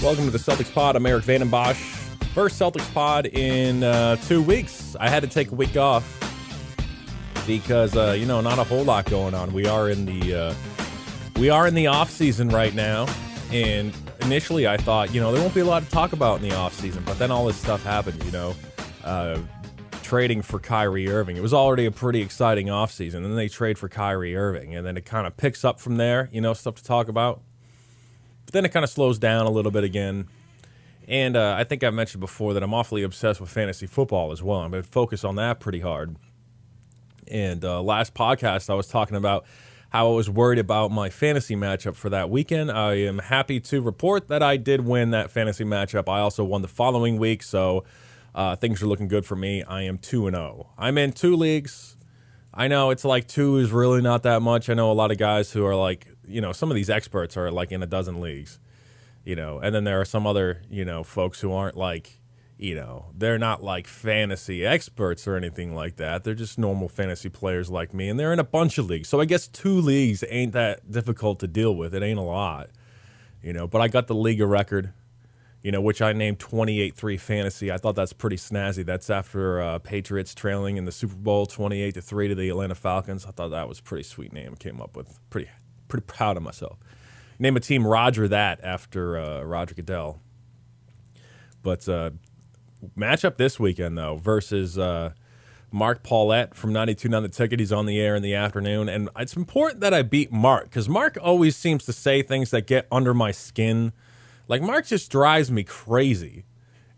Welcome to the Celtics pod. I'm Erik Vandenbossche. First Celtics pod in 2 weeks. I had to take a week off because not a whole lot going on. We are in the off season right now, and initially I thought there won't be a lot to talk about in the off season, but then all this stuff happened. Trading for Kyrie Irving. It was already a pretty exciting off season, and then they trade for Kyrie Irving, and then it kind of picks up from there. Stuff to talk about. But then it kind of slows down a little bit again. And I think I mentioned before that I'm awfully obsessed with fantasy football as well. I'm going to focus on that pretty hard. And last podcast, I was talking about how I was worried about my fantasy matchup for that weekend. I am happy to report that I did win that fantasy matchup. I also won the following week, so things are looking good for me. I am 2-0. I'm in 2 leagues. I know it's like 2 is really not that much. I know a lot of guys who are like, some of these experts are like in a dozen leagues, and then there are some other, folks who aren't like, they're not like fantasy experts or anything like that. They're just normal fantasy players like me, and they're in a bunch of leagues. So I guess 2 leagues ain't that difficult to deal with. It ain't a lot, but I got the league record, which I named 28-3 fantasy. I thought that's pretty snazzy. That's after Patriots trailing in the Super Bowl 28-3 to the Atlanta Falcons. I thought that was a pretty sweet name. Came up with pretty proud of myself. Name a team Roger that after Roger Goodell. But matchup this weekend, though, versus Mark Paulette from 92.9 The Ticket. He's on the air in the afternoon. And it's important that I beat Mark, because Mark always seems to say things that get under my skin. Like, Mark just drives me crazy.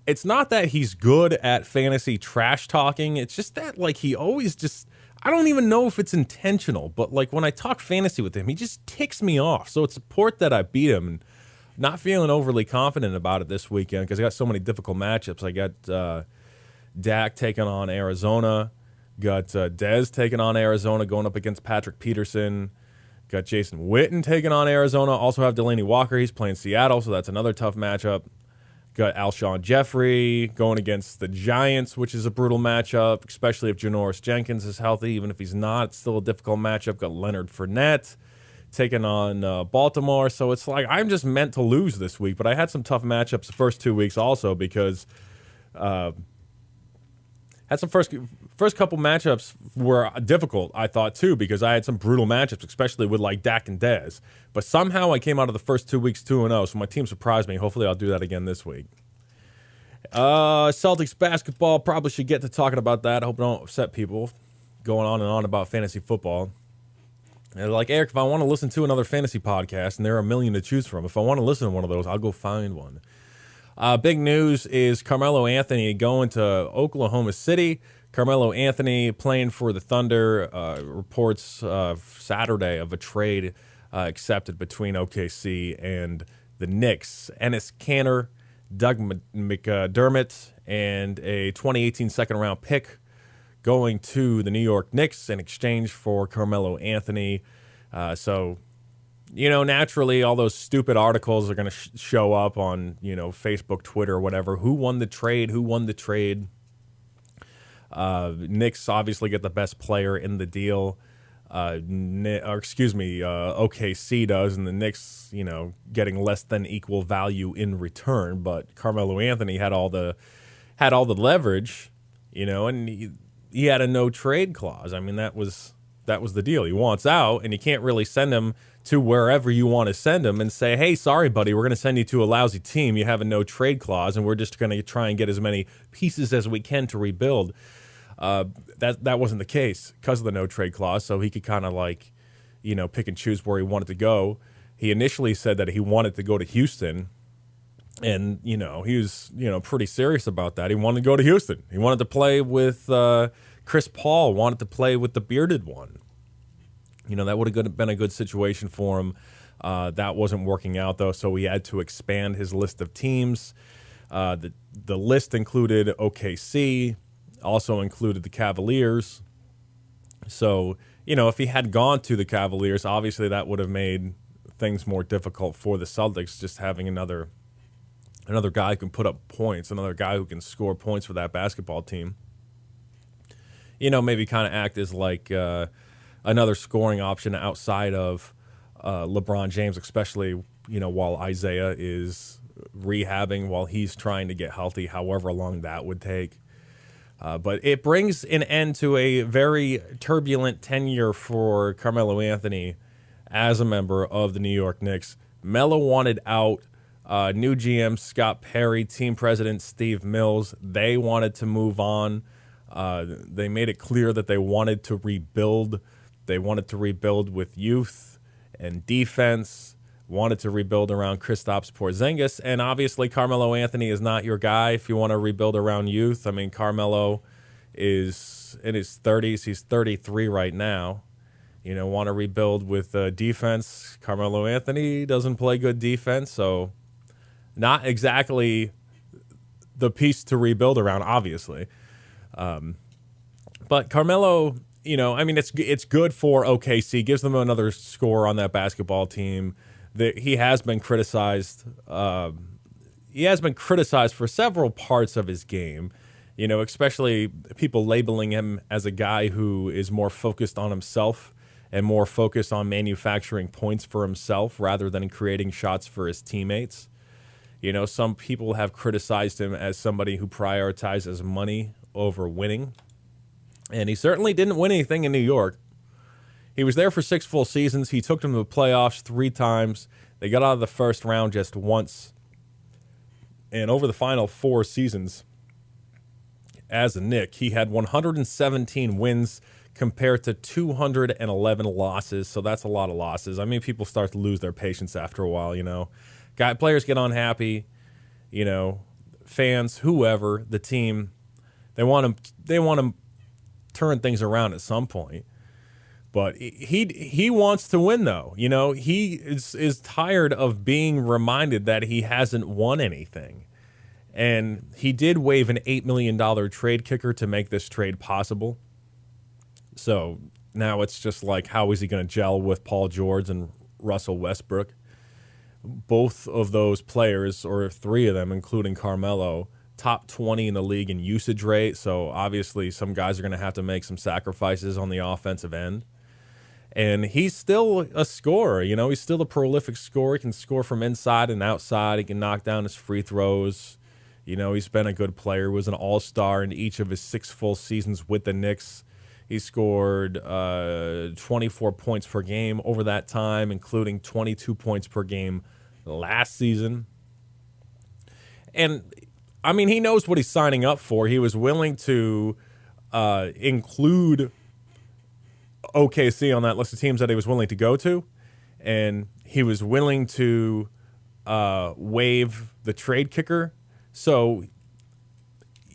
It's not that he's good at fantasy trash talking. It's just that, like, he always just... I don't even know if it's intentional, but like when I talk fantasy with him, he just ticks me off. So it's important that I beat him, and not feeling overly confident about it this weekend because I got so many difficult matchups. I got Dak taking on Arizona, got Dez taking on Arizona, going up against Patrick Peterson, got Jason Witten taking on Arizona. Also have Delaney Walker. He's playing Seattle, so that's another tough matchup. Got Alshon Jeffrey going against the Giants, which is a brutal matchup, especially if Janoris Jenkins is healthy. Even if he's not, it's still a difficult matchup. Got Leonard Fournette taking on Baltimore. So it's like I'm just meant to lose this week. But I had some tough matchups the first 2 weeks also because had some first couple matchups were difficult, I thought, too, because I had some brutal matchups, especially with like Dak and Dez. But somehow I came out of the first 2 weeks 2-0, so my team surprised me. Hopefully I'll do that again this week. Celtics basketball, probably should get to talking about that. I hope I don't upset people going on and on about fantasy football. And they're like, Eric, if I want to listen to another fantasy podcast, and there are a million to choose from, if I want to listen to one of those, I'll go find one. Big news is Carmelo Anthony going to Oklahoma City. Carmelo Anthony playing for the Thunder. Reports Saturday of a trade accepted between OKC and the Knicks. Enes Kanter, Doug McDermott, and a 2018 second-round pick going to the New York Knicks in exchange for Carmelo Anthony. Naturally, all those stupid articles are going to show up on, Facebook, Twitter, or whatever. Who won the trade? Knicks obviously get the best player in the deal. OKC does, and the Knicks, getting less than equal value in return. But Carmelo Anthony had all the leverage, and he had a no trade clause. I mean, that was the deal. He wants out, and you can't really send him to wherever you want to send him and say, hey, sorry, buddy, we're going to send you to a lousy team. You have a no trade clause, and we're just going to try and get as many pieces as we can to rebuild. That wasn't the case because of the no trade clause, so he could kind of pick and choose where he wanted to go. He initially said that he wanted to go to Houston, and, he was, pretty serious about that. He wanted to go to Houston. He wanted to play with Chris Paul, wanted to play with the bearded one. That would have been a good situation for him. That wasn't working out, though, so he had to expand his list of teams. The list included OKC, also included the Cavaliers. So, if he had gone to the Cavaliers, obviously that would have made things more difficult for the Celtics, just having another guy who can put up points, another guy who can score points for that basketball team. Maybe kind of act as like another scoring option outside of LeBron James, especially, while Isaiah is rehabbing while he's trying to get healthy, however long that would take. But it brings an end to a very turbulent tenure for Carmelo Anthony as a member of the New York Knicks. Melo wanted out. New GM Scott Perry, team president Steve Mills, they wanted to move on. They made it clear that they wanted to rebuild. They wanted to rebuild with youth and defense, wanted to rebuild around Kristaps Porzingis, and obviously Carmelo Anthony is not your guy if you want to rebuild around youth. I mean, Carmelo is in his 30s. He's 33 right now. Want to rebuild with defense. Carmelo Anthony doesn't play good defense, so not exactly the piece to rebuild around, obviously. But Carmelo, it's good for OKC. Gives them another score on that basketball team. He has been criticized. He has been criticized for several parts of his game. Especially people labeling him as a guy who is more focused on himself and more focused on manufacturing points for himself rather than creating shots for his teammates. Some people have criticized him as somebody who prioritizes money over winning. And he certainly didn't win anything in New York. He was there for 6 full seasons. He took them to the playoffs 3 times. They got out of the first round just once. And over the final 4 seasons as a Knick, he had 117 wins compared to 211 losses. So that's a lot of losses. I mean, people start to lose their patience after a while, Players get unhappy, fans, whoever, the team, they want to turn things around at some point. But he wants to win, though. He is tired of being reminded that he hasn't won anything. And he did waive an $8 million trade kicker to make this trade possible. So now it's just like, how is he going to gel with Paul George and Russell Westbrook? Both of those players, or 3 of them, including Carmelo, top 20 in the league in usage rate. So obviously some guys are going to have to make some sacrifices on the offensive end. And he's still a scorer. He's still a prolific scorer. He can score from inside and outside. He can knock down his free throws. He's been a good player. He was an all-star in each of his 6 full seasons with the Knicks. He scored 24 points per game over that time, including 22 points per game last season. And, I mean, he knows what he's signing up for. He was willing to include OKC on that list of teams that he was willing to go to. And he was willing to waive the trade kicker. So,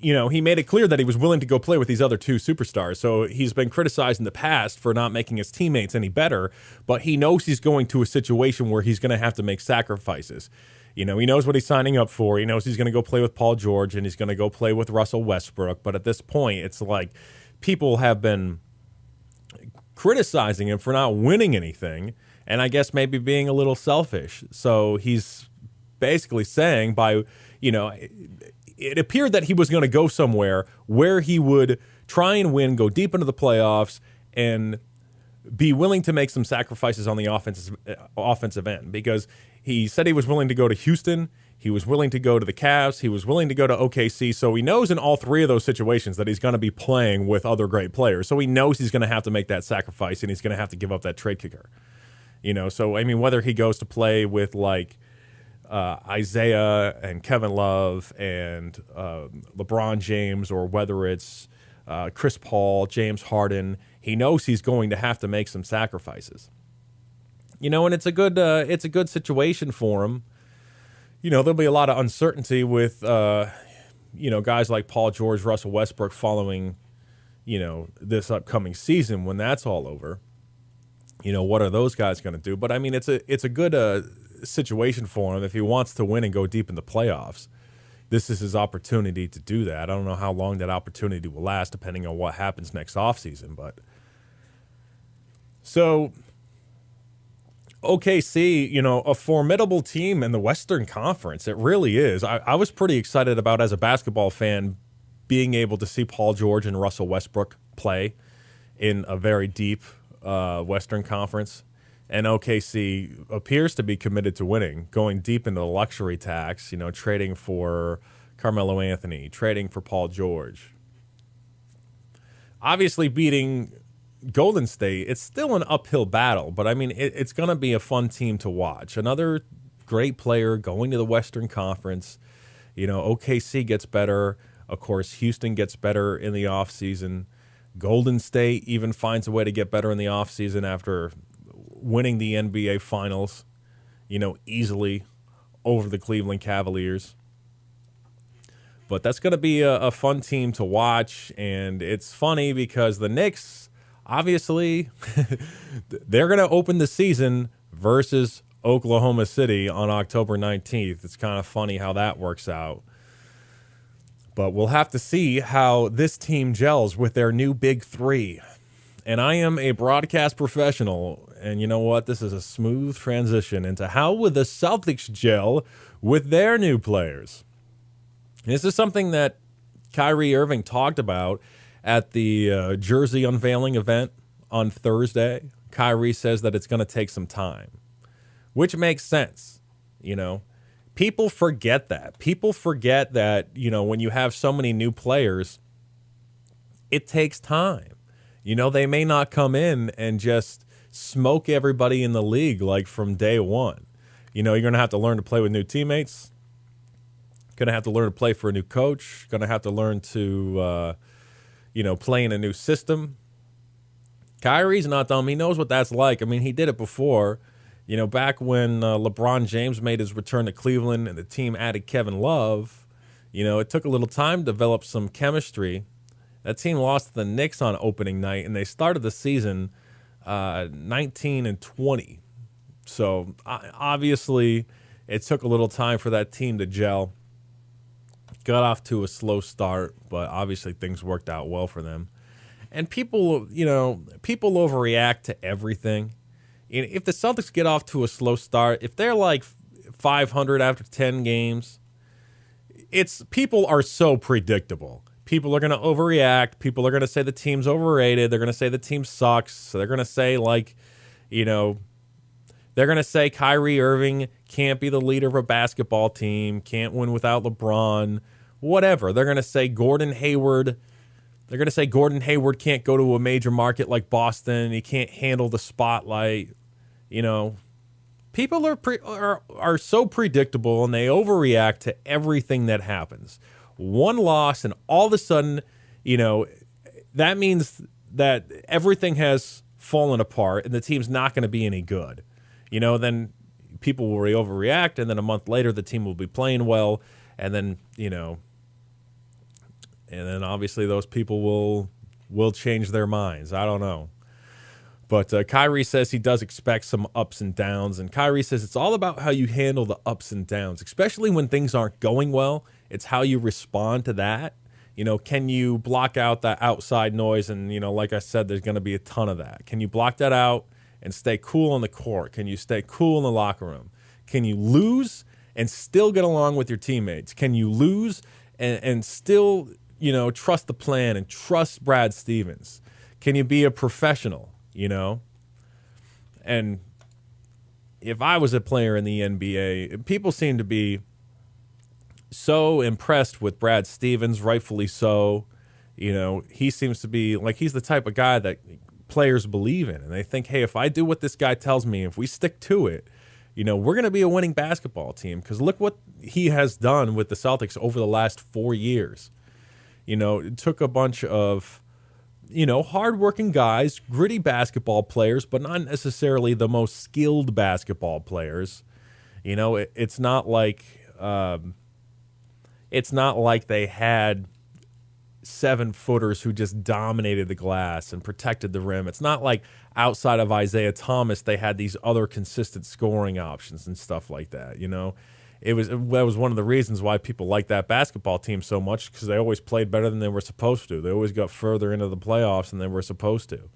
he made it clear that he was willing to go play with these other 2 superstars. So he's been criticized in the past for not making his teammates any better, but he knows he's going to a situation where he's going to have to make sacrifices. He knows what he's signing up for. He knows he's going to go play with Paul George and he's going to go play with Russell Westbrook. But at this point, it's like people have been criticizing him for not winning anything and I guess maybe being a little selfish. So he's basically saying it appeared that he was going to go somewhere where he would try and win, go deep into the playoffs, and be willing to make some sacrifices on the offensive end. Because he said he was willing to go to Houston, he was willing to go to the Cavs, he was willing to go to OKC. So he knows in all 3 of those situations that he's going to be playing with other great players. So he knows he's going to have to make that sacrifice and he's going to have to give up that trade kicker. So I mean, whether he goes to play with Isaiah and Kevin Love and LeBron James, or whether it's Chris Paul, James Harden, he knows he's going to have to make some sacrifices. And it's a good situation for him. There'll be a lot of uncertainty with guys like Paul George, Russell Westbrook following this upcoming season when that's all over. What are those guys going to do? But I mean, it's a good situation for him if he wants to win and go deep in the playoffs. This is his opportunity to do that. I don't know how long that opportunity will last, depending on what happens next offseason. But so OKC, a formidable team in the Western Conference. It really is. I was pretty excited about, as a basketball fan, being able to see Paul George and Russell Westbrook play in a very deep Western Conference. And OKC appears to be committed to winning, going deep into the luxury tax, trading for Carmelo Anthony, trading for Paul George. Obviously, beating Golden State, it's still an uphill battle, but I mean, it's going to be a fun team to watch. Another great player going to the Western Conference. OKC gets better. Of course, Houston gets better in the offseason. Golden State even finds a way to get better in the offseason after winning the NBA Finals, easily over the Cleveland Cavaliers. But that's going to be a fun team to watch, and it's funny because the Knicks, obviously, they're going to open the season versus Oklahoma City on October 19th. It's kind of funny how that works out. But we'll have to see how this team gels with their new big three. And I am a broadcast professional, and you know what? This is a smooth transition into how would the Celtics gel with their new players. This is something that Kyrie Irving talked about at the jersey unveiling event on Thursday. Kyrie says that it's going to take some time, which makes sense. People forget that. People forget that, when you have so many new players, it takes time. They may not come in and just smoke everybody in the league like from day one. You're going to have to learn to play with new teammates. Going to have to learn to play for a new coach. Going to have to learn to, play in a new system. Kyrie's not dumb. He knows what that's like. I mean, he did it before. Back when LeBron James made his return to Cleveland and the team added Kevin Love, it took a little time to develop some chemistry. That team lost to the Knicks on opening night, and they started the season 19-20. So obviously, it took a little time for that team to gel. Got off to a slow start, but obviously things worked out well for them. And people overreact to everything. If the Celtics get off to a slow start, if they're like 500 after 10 games, people are so predictable. People are going to overreact. People are going to say the team's overrated. They're going to say the team sucks. So they're going to say they're going to say Kyrie Irving can't be the leader of a basketball team, can't win without LeBron, whatever. They're going to say Gordon Hayward. They're going to say Gordon Hayward can't go to a major market like Boston. He can't handle the spotlight. People are so predictable, and they overreact to everything that happens. One loss, and all of a sudden, that means that everything has fallen apart, and the team's not going to be any good. Then people will overreact, and then a month later, the team will be playing well, and then obviously those people will change their minds. I don't know. But Kyrie says he does expect some ups and downs, and Kyrie says it's all about how you handle the ups and downs, especially when things aren't going well. It's how you respond to that. Can you block out that outside noise? And, like I said, there's going to be a ton of that. Can you block that out and stay cool on the court? Can you stay cool in the locker room? Can you lose and still get along with your teammates? Can you lose and still, trust the plan and trust Brad Stevens? Can you be a professional? And if I was a player in the NBA, people seem to be so impressed with Brad Stevens, rightfully so. He seems to be like he's the type of guy that players believe in, and they think, hey, if I do what this guy tells me, if we stick to it, we're going to be a winning basketball team. Because look what he has done with the Celtics over the last 4 years. It took a bunch of hardworking guys, gritty basketball players, but not necessarily the most skilled basketball players. It's not like they had 7-footers who just dominated the glass and protected the rim. It's not like outside of Isaiah Thomas, they had these other consistent scoring options and stuff like that. That was one of the reasons why people like that basketball team so much, because they always played better than they were supposed to. They always got further into the playoffs than they were supposed to,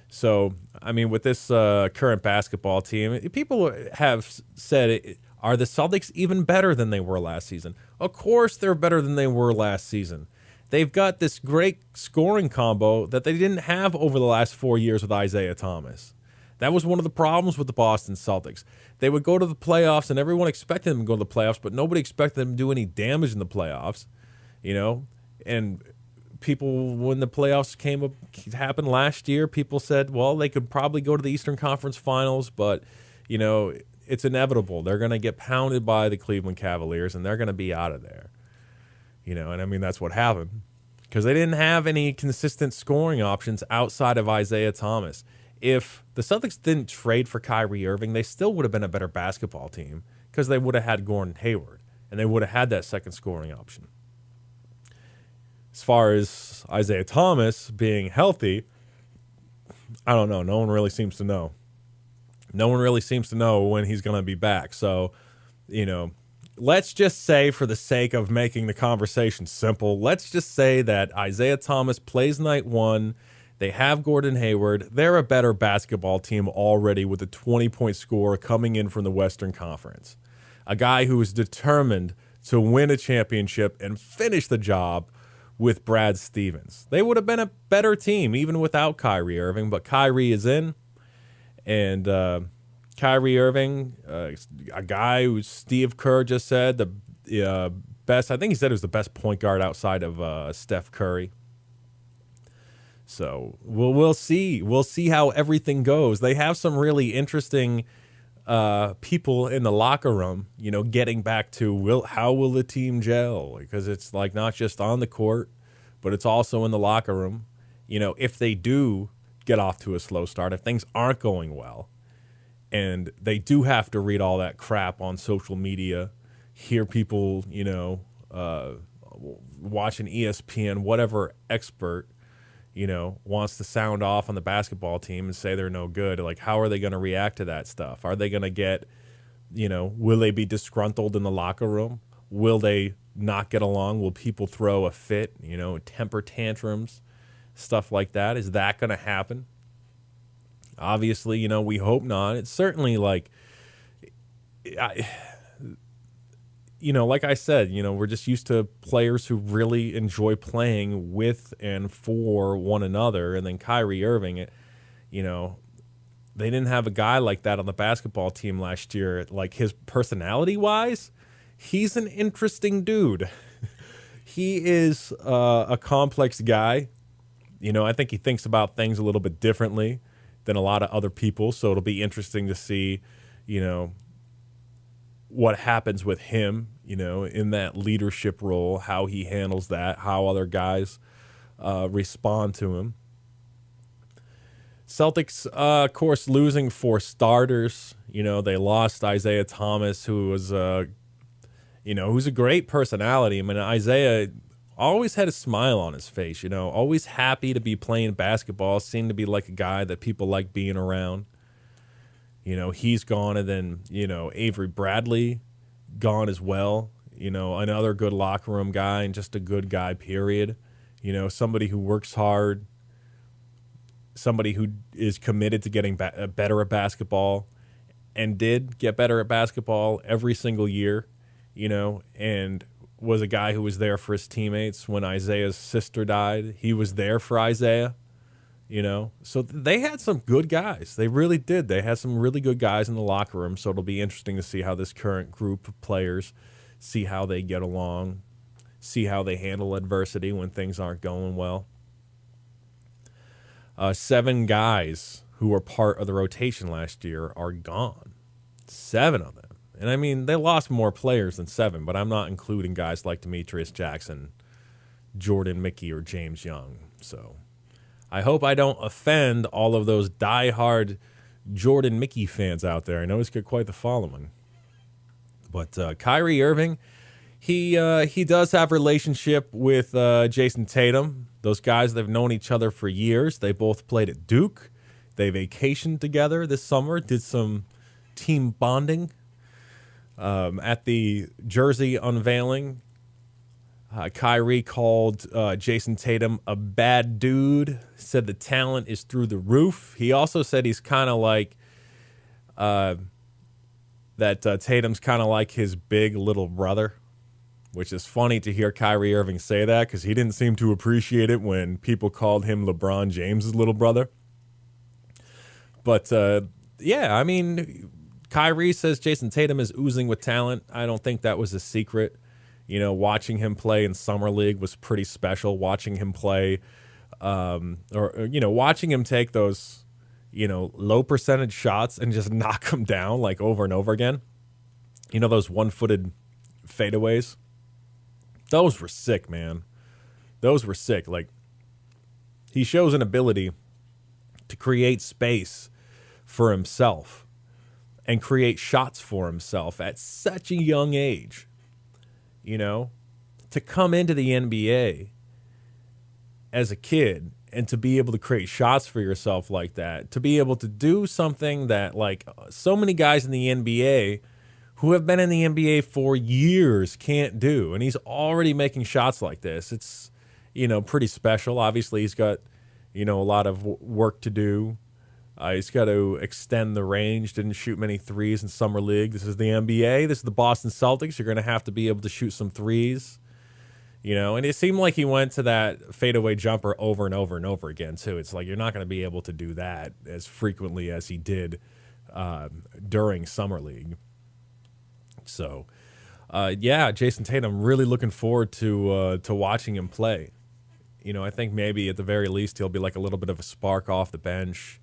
So, I mean, with this current basketball team, people have said, are the Celtics even better than they were last season? Of course they're better than they were last season. they've got this great scoring combo that they didn't have over the last 4 years with Isaiah Thomas. That was one of the problems with the Boston Celtics. They would go to the playoffs, and everyone expected them to go to the playoffs, but nobody expected them to do any damage in the playoffs, And people, when the playoffs happened last year, people said, well, they could probably go to the Eastern Conference Finals, but, it's inevitable. They're going to get pounded by the Cleveland Cavaliers, and they're going to be out of there. That's what happened because they didn't have any consistent scoring options outside of Isaiah Thomas. If the Celtics didn't trade for Kyrie Irving, they still would have been a better basketball team because they would have had Gordon Hayward, and they would have had that second scoring option. As far as Isaiah Thomas being healthy, I don't know. No one really seems to know. No one really seems to know when he's going to be back. So, let's just say, for the sake of making the conversation simple, let's just say that Isaiah Thomas plays night one. They have Gordon Hayward. They're a better basketball team already with a 20-point scorer coming in from the Western Conference. A guy who is determined to win a championship and finish the job with Brad Stevens. They would have been a better team even without Kyrie Irving, but Kyrie is in. And Kyrie Irving, a guy who Steve Kerr just said the best, I think he said it was the best point guard outside of Steph Curry. So we'll see. We'll see how everything goes. They have some really interesting people in the locker room, getting back to how will the team gel? Because it's like not just on the court, but it's also in the locker room. If they do get off to a slow start, if things aren't going well, and they do have to read all that crap on social media, hear people, watching ESPN, whatever expert, wants to sound off on the basketball team and say they're no good. Like, how are they going to react to that stuff? Are they going to get, will they be disgruntled in the locker room? Will they not get along? Will people throw a fit, temper tantrums, stuff like that? Is that going to happen? Obviously, we hope not. It's certainly like I said, we're just used to players who really enjoy playing with and for one another. And then Kyrie Irving, they didn't have a guy like that on the basketball team last year. Like, his personality-wise, he's an interesting dude. He is a complex guy. I think he thinks about things a little bit differently than a lot of other people. So it'll be interesting to see, what happens with him, in that leadership role, how he handles that, how other guys respond to him. Celtics, of course, losing 4 starters. They lost Isaiah Thomas, who was, who's a great personality. I mean, Isaiah always had a smile on his face, always happy to be playing basketball, seemed to be like a guy that people like being around. He's gone, and then, Avery Bradley gone as well. Another good locker room guy and just a good guy, period. Somebody who works hard, somebody who is committed to getting better at basketball and did get better at basketball every single year, and was a guy who was there for his teammates when Isaiah's sister died. He was there for Isaiah. So they had some good guys. They really did. They had some really good guys in the locker room. So it'll be interesting to see how this current group of players, see how they get along, see how they handle adversity when things aren't going well. 7 guys who were part of the rotation last year are gone. 7 of them. And I mean, they lost more players than 7, but I'm not including guys like Demetrius Jackson, Jordan Mickey, or James Young. So I hope I don't offend all of those diehard Jordan Mickey fans out there. I know he's got quite the following. But Kyrie Irving, he does have a relationship with Jason Tatum. Those guys, they've known each other for years. They both played at Duke. They vacationed together this summer, did some team bonding at the jersey unveiling. Kyrie called Jason Tatum a bad dude, said the talent is through the roof. He also said he's kind of like, that Tatum's kind of like his big little brother. which is funny to hear Kyrie Irving say that because he didn't seem to appreciate it when people called him LeBron James's little brother. But, yeah, I mean, Kyrie says Jason Tatum is oozing with talent. I don't think that was a secret. You know, watching him play in Summer League was pretty special. Watching him play, watching him take those, low percentage shots and just knock them down like over and over again. You know, those one-footed fadeaways. Those were sick, man. Those were sick. Like, he shows an ability to create space for himself and create shots for himself at such a young age. You know, to come into the NBA as a kid and to be able to create shots for yourself like that, to be able to do something that, like, so many guys in the NBA who have been in the NBA for years can't do. And he's already making shots like this. It's, pretty special. Obviously, he's got, a lot of work to do. He's got to extend the range. Didn't shoot many threes in Summer League. This is the NBA. This is the Boston Celtics. You're going to have to be able to shoot some threes. And it seemed like he went to that fadeaway jumper over and over and over again, too. It's like you're not going to be able to do that as frequently as he did during Summer League. So, Jason Tatum, really looking forward to watching him play. I think maybe at the very least he'll be like a little bit of a spark off the bench.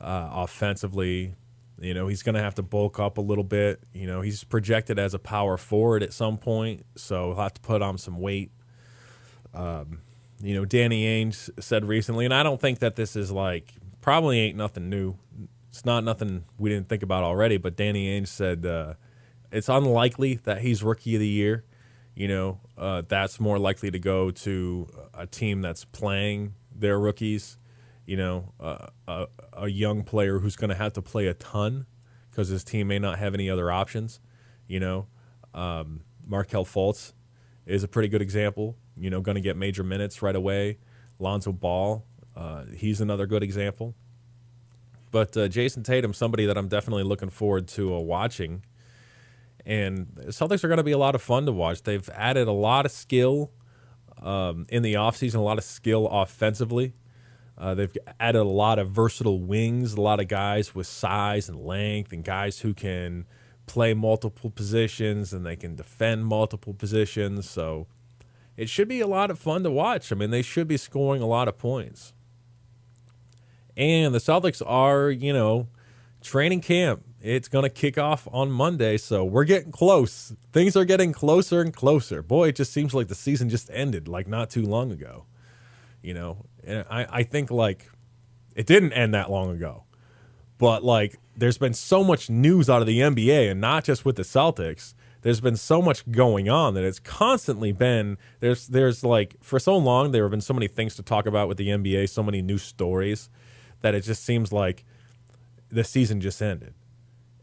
Offensively, he's going to have to bulk up a little bit. He's projected as a power forward at some point, so he'll have to put on some weight. Danny Ainge said recently, and I don't think that this is probably ain't nothing new. It's not nothing we didn't think about already, but Danny Ainge said it's unlikely that he's Rookie of the Year. That's more likely to go to a team that's playing their rookies. A young player who's going to have to play a ton because his team may not have any other options. Markelle Fultz is a pretty good example, going to get major minutes right away. Lonzo Ball, he's another good example. But Jason Tatum, somebody that I'm definitely looking forward to watching. And the Celtics are going to be a lot of fun to watch. They've added a lot of skill in the offseason, a lot of skill offensively. They've added a lot of versatile wings, a lot of guys with size and length, and guys who can play multiple positions and they can defend multiple positions. So it should be a lot of fun to watch. I mean, they should be scoring a lot of points. And the Celtics are, training camp. It's going to kick off on Monday, so we're getting close. Things are getting closer and closer. Boy, it just seems like the season just ended not too long ago. And I think it didn't end that long ago, but there's been so much news out of the NBA, and not just with the Celtics. There's been so much going on that it's constantly been there's for so long there have been so many things to talk about with the NBA, so many new stories that it just seems like the season just ended.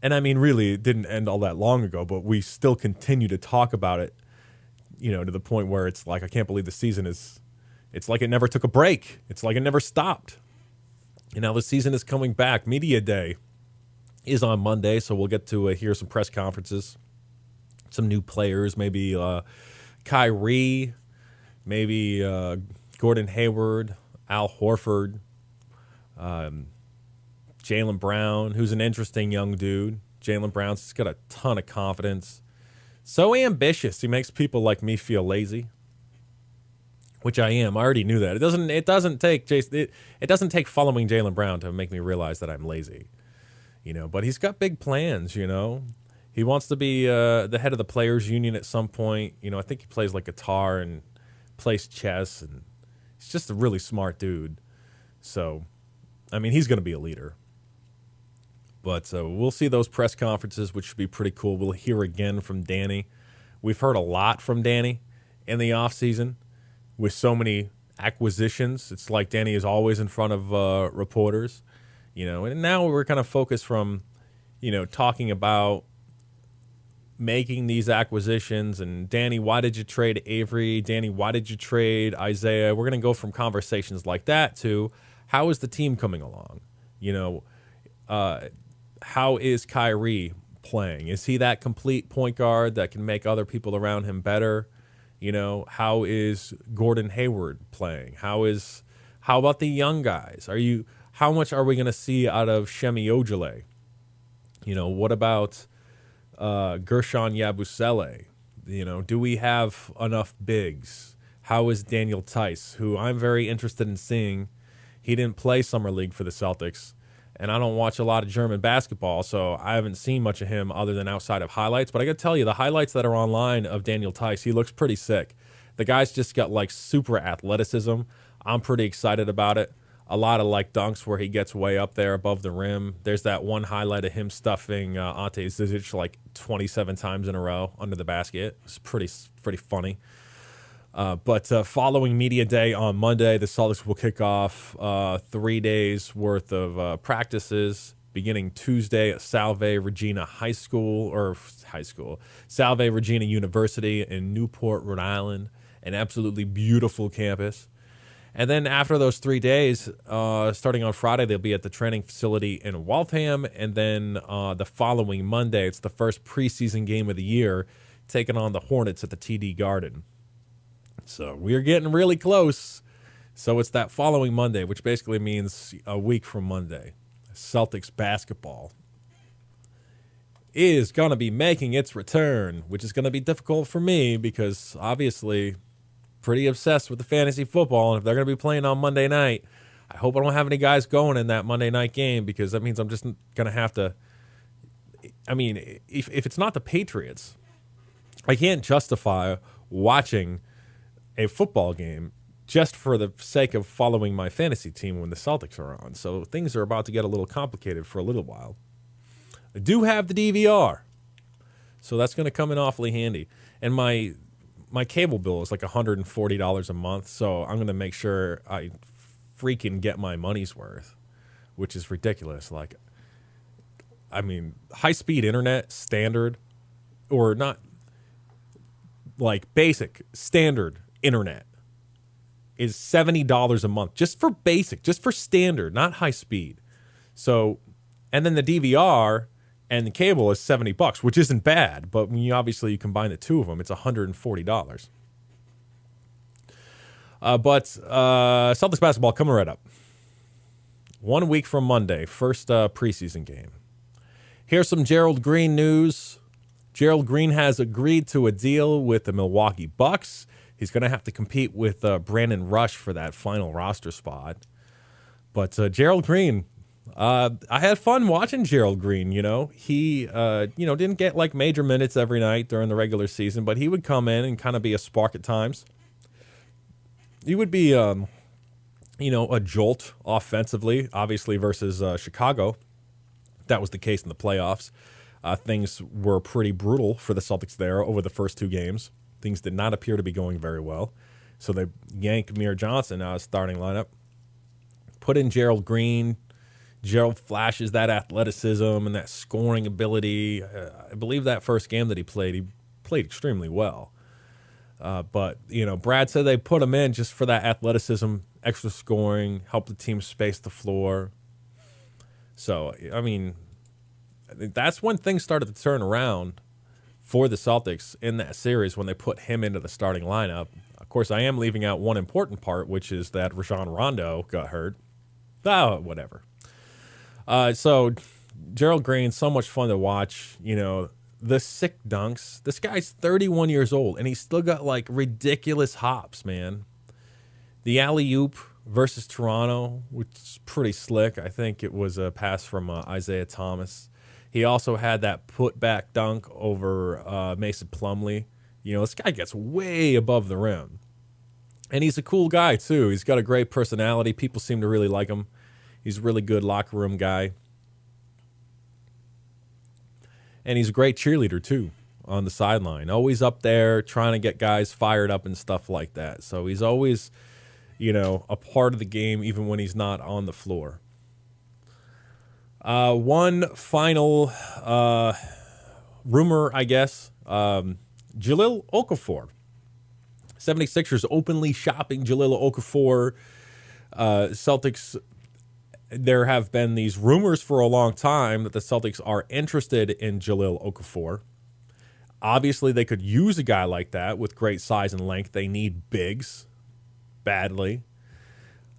And I mean, really, it didn't end all that long ago, but we still continue to talk about it, to the point where it's I can't believe the season is. It's like it never took a break. It's like it never stopped. And now the season is coming back. Media Day is on Monday, so we'll get to hear some press conferences, some new players, maybe Kyrie, maybe Gordon Hayward, Al Horford, Jaylen Brown, who's an interesting young dude. Jaylen Brown's got a ton of confidence. So ambitious. He makes people like me feel lazy. Which I am. I already knew that. It doesn't take following Jaylen Brown to make me realize that I'm lazy. But he's got big plans, He wants to be the head of the players union at some point. I think he plays guitar and plays chess, and he's just a really smart dude. So, I mean, he's going to be a leader. But we'll see those press conferences, which should be pretty cool. We'll hear again from Danny. We've heard a lot from Danny in the offseason. With so many acquisitions, it's like Danny is always in front of reporters, and now we're kind of focused from, talking about making these acquisitions. And Danny, why did you trade Avery? Danny, why did you trade Isaiah? We're going to go from conversations like that to how is the team coming along? How is Kyrie playing? Is he that complete point guard that can make other people around him better? How is Gordon Hayward playing? How about the young guys? How much are we going to see out of Shemi Ojale? What about Gershon Yabusele? Do we have enough bigs? How is Daniel Tice, who I'm very interested in seeing? He didn't play Summer League for the Celtics, and I don't watch a lot of German basketball, so I haven't seen much of him other than outside of highlights. But I got to tell you, the highlights that are online of Daniel Tice, he looks pretty sick. The guy's just got like super athleticism. I'm pretty excited about it. A lot of like dunks where he gets way up there above the rim. There's that one highlight of him stuffing Ante Zizic like 27 times in a row under the basket. It's pretty funny. But following Media Day on Monday, the Celtics will kick off 3 days worth of practices beginning Tuesday at Salve Regina Salve Regina University in Newport, Rhode Island, an absolutely beautiful campus. And then after those 3 days, starting on Friday, they'll be at the training facility in Waltham. And then the following Monday, it's the first preseason game of the year, taking on the Hornets at the TD Garden. So we're getting really close. So it's that following Monday, which basically means a week from Monday. Celtics basketball is going to be making its return, which is going to be difficult for me because obviously pretty obsessed with the fantasy football. And if they're going to be playing on Monday night, I hope I don't have any guys going in that Monday night game because that means I'm just going to have to. I mean, if it's not the Patriots, I can't justify watching a football game just for the sake of following my fantasy team when the Celtics are on. So things are about to get a little complicated for a little while. I do have the DVR, so that's going to come in awfully handy. And my cable bill is like $140 a month, so I'm going to make sure I freaking get my money's worth, which is ridiculous. High-speed internet, standard, or not, like basic, standard internet is $70 a month just for basic, just for standard, not high speed. So, and then the DVR and the cable is $70, which isn't bad, but when you combine the two of them, it's $140. But Celtics basketball coming right up. 1 week from Monday, first preseason game. Here's some Gerald Green news. Gerald Green has agreed to a deal with the Milwaukee Bucks. He's going to have to compete with Brandon Rush for that final roster spot. But Gerald Green, I had fun watching Gerald Green. He didn't get like major minutes every night during the regular season, but he would come in and kind of be a spark at times. He would be, a jolt offensively, obviously versus Chicago. That was the case in the playoffs. Things were pretty brutal for the Celtics there over the first two games. Things did not appear to be going very well. So they yank Amir Johnson out of starting lineup. Put in Gerald Green. Gerald flashes that athleticism and that scoring ability. I believe that first game that he played extremely well. But Brad said they put him in just for that athleticism, extra scoring, help the team space the floor. So, that's when things started to turn around for the Celtics in that series when they put him into the starting lineup. Of course, I am leaving out one important part, which is that Rajon Rondo got hurt. Oh, whatever. So Gerald Green, so much fun to watch. The sick dunks. This guy's 31 years old, and he's still got like ridiculous hops, man. The alley-oop versus Toronto, which is pretty slick. I think it was a pass from Isaiah Thomas. He also had that putback dunk over Mason Plumlee. This guy gets way above the rim. And he's a cool guy, too. He's got a great personality. People seem to really like him. He's a really good locker room guy. And he's a great cheerleader, too, on the sideline. Always up there trying to get guys fired up and stuff like that. So he's always, a part of the game even when he's not on the floor. One final rumor, I guess. Jahlil Okafor. 76ers openly shopping Jahlil Okafor. Celtics there have been these rumors for a long time that the Celtics are interested in Jahlil Okafor. Obviously, they could use a guy like that with great size and length. They need bigs badly.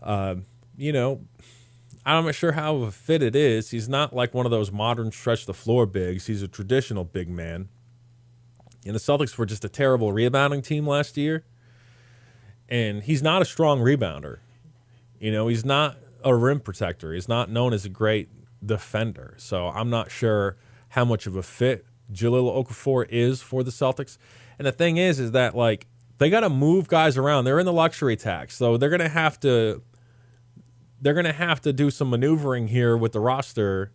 You know, I'm not sure how of a fit it is. He's not like one of those modern stretch the floor bigs. He's a traditional big man. And the Celtics were just a terrible rebounding team last year. And he's not a strong rebounder. You know, he's not a rim protector. He's not known as a great defender. So I'm not sure how much of a fit Jahlil Okafor is for the Celtics. And the thing is that, like, they got to move guys around. They're in the luxury tax. So they're going to have to do some maneuvering here with the roster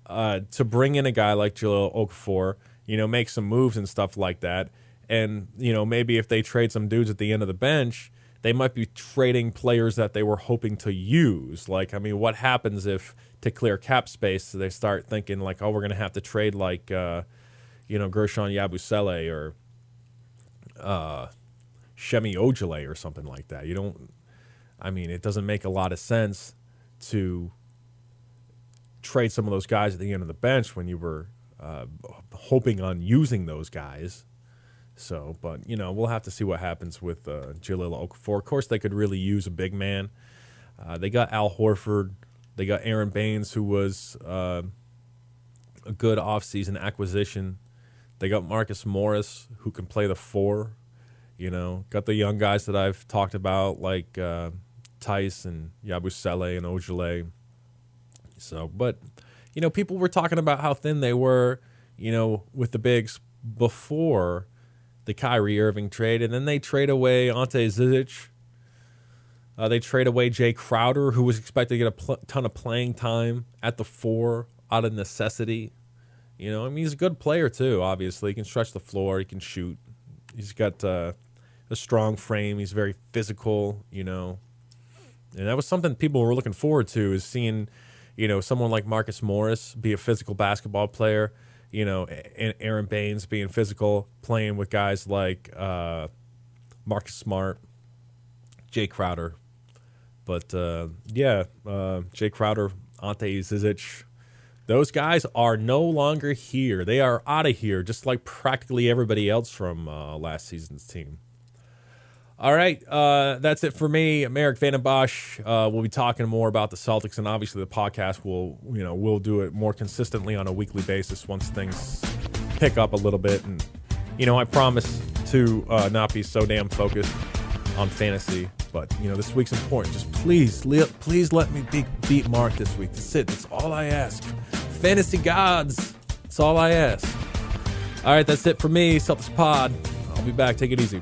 to bring in a guy like Jahlil Okafor, you know, make some moves and stuff like that. And, you know, maybe if they trade some dudes at the end of the bench, they might be trading players that they were hoping to use. Like, I mean, what happens if, to clear cap space, they start thinking like, oh, we're going to have to trade like, you know, Gershon Yabusele or Shemi Ojale or something like that. You don't, I mean, it doesn't make a lot of sense to trade some of those guys at the end of the bench when you were hoping on using those guys. So, but, you know, we'll have to see what happens with Jahlil Okafor. Of course, they could really use a big man. They got Al Horford. They got Aaron Baines, who was a good offseason acquisition. They got Marcus Morris, who can play the 4. You know, got the young guys that I've talked about, like Tice and Yabusele and Ojale. So, but, you know, people were talking about how thin they were, you know, with the bigs before the Kyrie Irving trade, and then they trade away Ante Zizic. They trade away Jay Crowder, who was expected to get a ton of playing time at the 4 out of necessity. You know, I mean, he's a good player too, obviously. He can stretch the floor. He can shoot. He's got a strong frame. He's very physical, you know. And that was something people were looking forward to, is seeing, you know, someone like Marcus Morris be a physical basketball player. You know, Aaron Baines being physical, playing with guys like Marcus Smart, Jay Crowder. But, Jay Crowder, Ante Zizic, those guys are no longer here. They are out of here, just like practically everybody else from last season's team. All right, that's it for me. I'm Erik Vandenbossche. We'll be talking more about the Celtics, and obviously the podcast we'll do it more consistently on a weekly basis once things pick up a little bit. And, you know, I promise to not be so damn focused on fantasy, but, you know, this week's important. Just please let me beat Mark this week. That's it. That's all I ask. Fantasy gods. That's all I ask. All right, that's it for me. Celtics Pod. I'll be back. Take it easy.